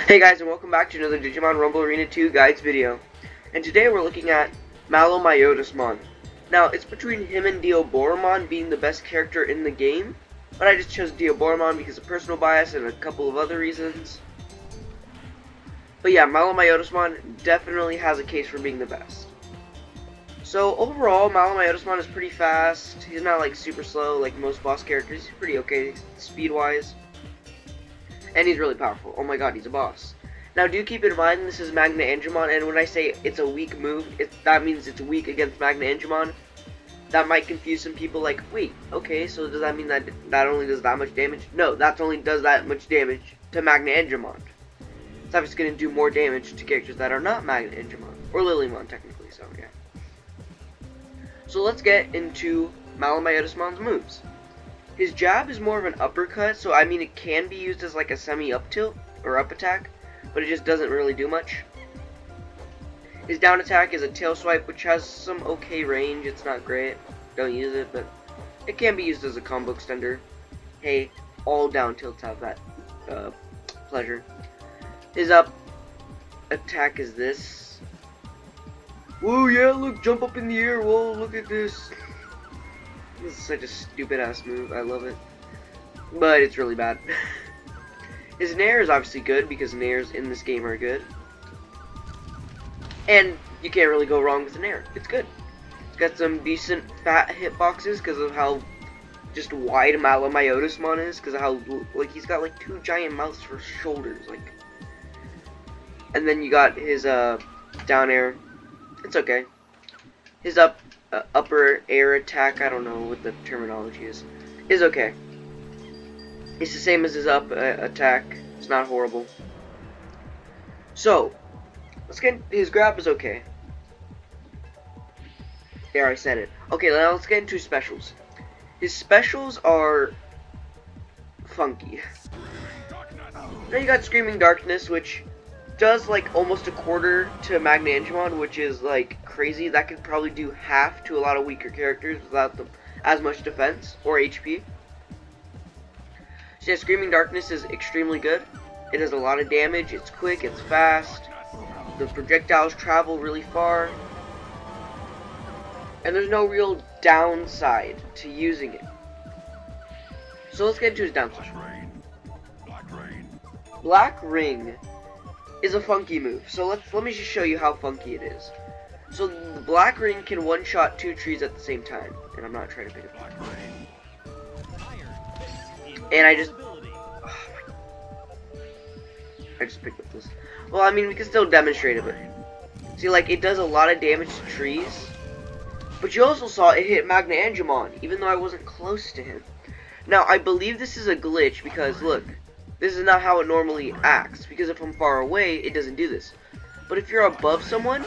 Hey guys, and welcome back to another Digimon Rumble Arena 2 guides video. And today we're looking at Malomyotismon. Now, it's between him and Diaboromon being the best character in the game, but I just chose Diaboromon because of personal bias and a couple of other reasons. But yeah, Malomyotismon definitely has a case for being the best. So overall, Malomyotismon is pretty fast. He's not like super slow like most boss characters. He's pretty okay speed-wise. And he's really powerful. Oh my god, he's a boss. Now do keep in mind this is Magna Angemon, and when I say it's a weak move, that means it's weak against Magna Angemon. That might confuse some people like, wait, okay, so does that mean that only does that much damage? No, that only does that much damage to Magna Angemon. It's obviously going to do more damage to characters that are not Magna Angemon. Or Lilymon, technically, so yeah. So let's get into Malomyotismon's moves. His jab is more of an uppercut, so I mean it can be used as like a semi-up tilt or up attack, but it just doesn't really do much. His down attack is a tail swipe, which has some okay range. It's not great, don't use it, but it can be used as a combo extender. Hey, all down tilts have that pleasure. His up attack is this. Whoa, yeah, look, jump up in the air. Whoa, look at this. This is such a stupid ass move. I love it. But it's really bad. His nair is obviously good because nairs in this game are good. And you can't really go wrong with the nair. It's good. It's got some decent fat hitboxes because of how just wide Malomyotismon is. Because of how, like, he's got like two giant mouths for shoulders. Like, and then you got his down air. It's okay. His upper air attack, I don't know what the terminology is okay. It's the same as his up attack. It's not horrible. So, let's get, his grab is okay. There, I said it. Okay, now let's get into his specials. His specials are funky. Then you got Screaming Darkness, which does like almost a quarter to Magna Angemon, which is like crazy. That could probably do half to a lot of weaker characters without as much defense or HP. So yeah, Screaming Darkness is extremely good. It does a lot of damage, it's quick, it's fast, the projectiles travel really far, and there's no real downside to using it. So let's get into his downside. Black Ring is a funky move. So let me just show you how funky it is. So the Black Ring can one-shot two trees at the same time, and I'm not trying to pick it up. And I just picked up this. Well, I mean, we can still demonstrate it, but see, like, it does a lot of damage to trees. But you also saw it hit Magna Angemon, even though I wasn't close to him. Now, I believe this is a glitch because look. This is not how it normally acts, because if I'm far away, it doesn't do this. But if you're above someone,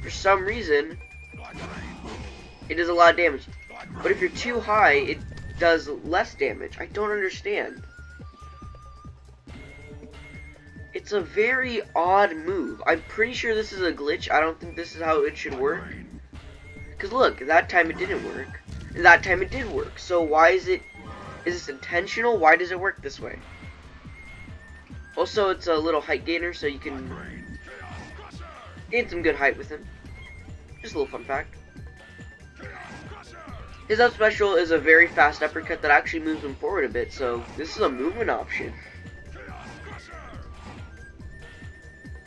for some reason, it does a lot of damage. But if you're too high, it does less damage. I don't understand. It's a very odd move. I'm pretty sure this is a glitch. I don't think this is how it should work. Because look, that time it didn't work. And that time it did work. So why is it... Is this intentional? Why does it work this way? Also, it's a little height gainer, so you can gain some good height with him. Just a little fun fact. His up special is a very fast uppercut that actually moves him forward a bit, so this is a movement option.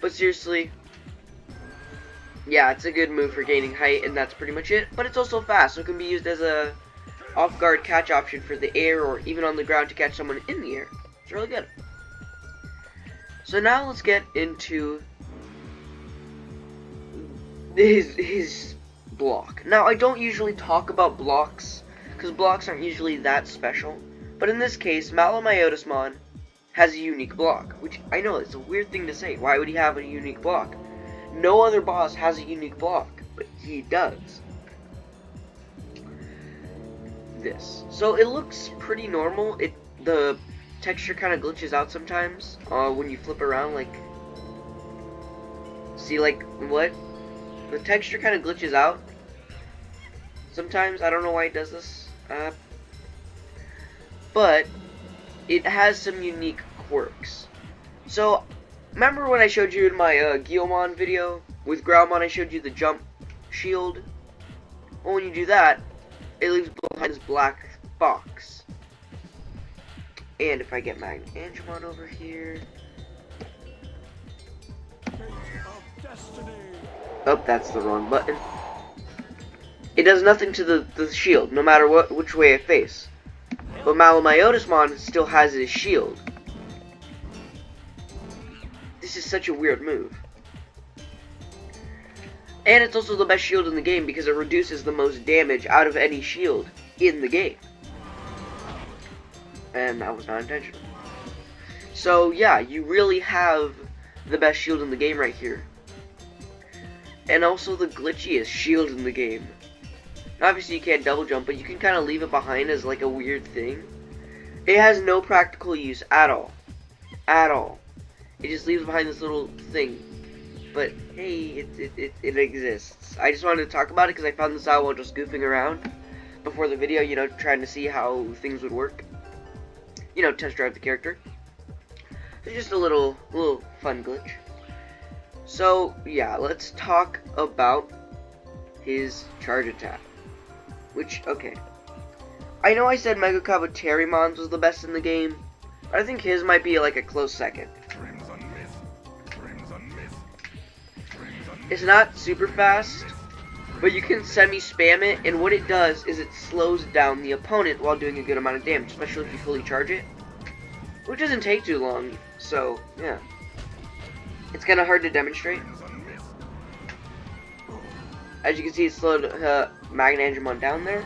But seriously, yeah, it's a good move for gaining height, and that's pretty much it. But it's also fast, so it can be used as a off-guard catch option for the air, or even on the ground to catch someone in the air. It's really good. So now let's get into his block. Now, I don't usually talk about blocks, because blocks aren't usually that special. But in this case, Malomyotismon has a unique block, which I know it's a weird thing to say. Why would he have a unique block? No other boss has a unique block, but he does. This. So it looks pretty normal. The texture kind of glitches out sometimes when you flip around, like, see, like, what? The texture kind of glitches out sometimes. I don't know why it does this, but it has some unique quirks. So Remember when I showed you in my Guilmon video with Growlmon, I showed you the jump shield? Well, when you do that, it leaves behind this black box. And if I get Magnangemon over here... Oh, that's the wrong button. It does nothing to the shield, no matter which way I face. But Malomyotismon still has his shield. This is such a weird move. And it's also the best shield in the game because it reduces the most damage out of any shield in the game. And that was not intentional. So yeah, you really have the best shield in the game right here. And also the glitchiest shield in the game. Obviously you can't double jump, but you can kind of leave it behind as like a weird thing. It has no practical use at all. At all. It just leaves behind this little thing. But hey, it exists. I just wanted to talk about it because I found this out while just goofing around before the video, you know, trying to see how things would work. You know, test drive the character. It's just a little fun glitch. So yeah, let's talk about his charge attack. Which, okay. I know I said Mega Kabuterimon's was the best in the game, but I think his might be like a close second. It's not super fast, but you can semi-spam it, and what it does is it slows down the opponent while doing a good amount of damage, especially if you fully charge it, which doesn't take too long, so, yeah. It's kind of hard to demonstrate. As you can see, it slowed Magnangemon down there,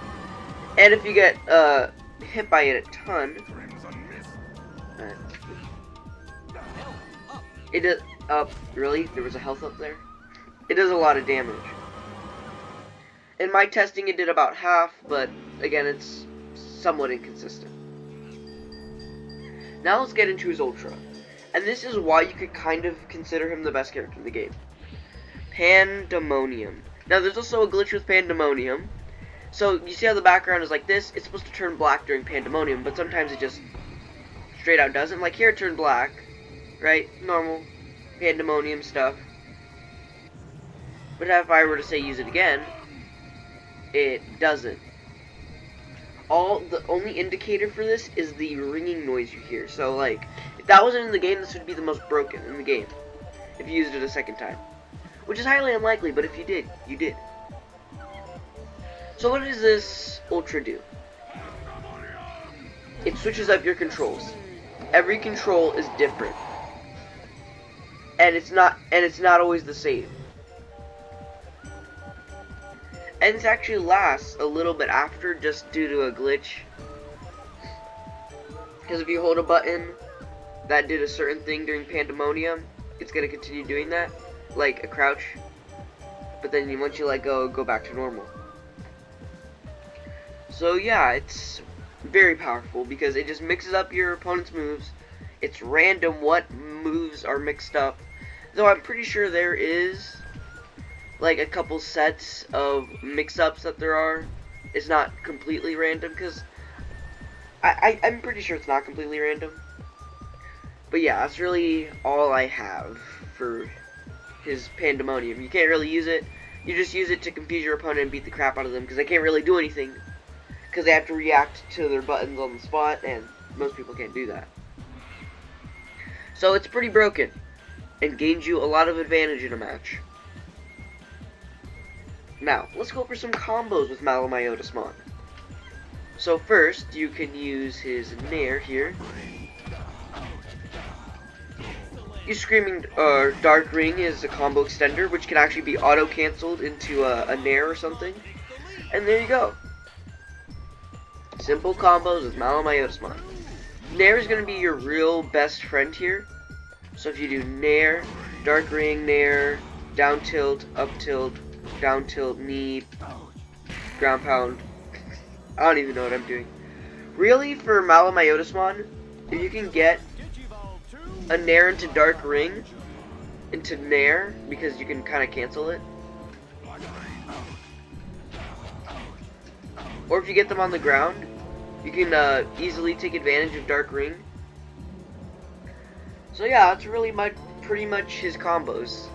and if you get hit by it a ton, it does, really? There was a health up there? It does a lot of damage. In my testing, it did about half, but again, it's somewhat inconsistent. Now let's get into his Ultra. And this is why you could kind of consider him the best character in the game. Pandemonium. Now, there's also a glitch with Pandemonium. So, you see how the background is like this? It's supposed to turn black during Pandemonium, but sometimes it just straight out doesn't. Like here, it turned black, right? Normal Pandemonium stuff. But if I were to say use it again, it doesn't. The only indicator for this is the ringing noise you hear. So, like, if that wasn't in the game, this would be the most broken in the game. If you used it a second time. Which is highly unlikely, but if you did, you did. So what does this Ultra do? It switches up your controls. Every control is different. And it's not always the same. And this actually lasts a little bit after, just due to a glitch. Because if you hold a button that did a certain thing during Pandemonium, it's going to continue doing that, like a crouch. But then once you let go back to normal. So yeah, it's very powerful because it just mixes up your opponent's moves. It's random what moves are mixed up. Though I'm pretty sure there is like a couple sets of mix-ups that there are. It's not completely random because I'm pretty sure it's not completely random. But yeah, that's really all I have for his Pandemonium. You can't really use it. You just use it to confuse your opponent and beat the crap out of them because they can't really do anything because they have to react to their buttons on the spot, and most people can't do that. So it's pretty broken and gains you a lot of advantage in a match. Now, let's go over some combos with Malomyotismon. So first, you can use his Nair here. His Screaming Dark Ring is a combo extender, which can actually be auto-cancelled into a Nair or something. And there you go. Simple combos with Malomyotismon. Nair is going to be your real best friend here. So if you do Nair, Dark Ring, Nair, down tilt, up tilt, down tilt, knee, ground pound. I don't even know what I'm doing. Really, for Malomyotismon, if you can get a Nair into Dark Ring, into Nair, because you can kind of cancel it. Or if you get them on the ground, you can pretty much his combos.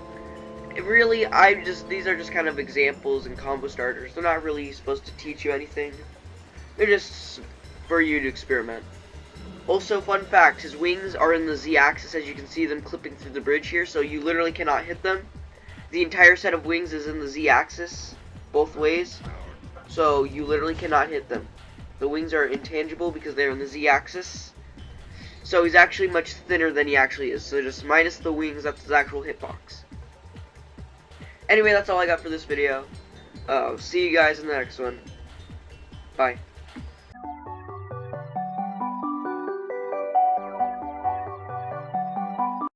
Really, these are just kind of examples and combo starters. They're not really supposed to teach you anything. They're just for you to experiment. Also, fun fact, his wings are in the Z-axis, as you can see them clipping through the bridge here, so you literally cannot hit them. The entire set of wings is in the Z-axis, both ways, so you literally cannot hit them. The wings are intangible because they're in the Z-axis, so he's actually much thinner than he actually is, so just minus the wings, that's his actual hitbox. Anyway, that's all I got for this video. See you guys in the next one. Bye.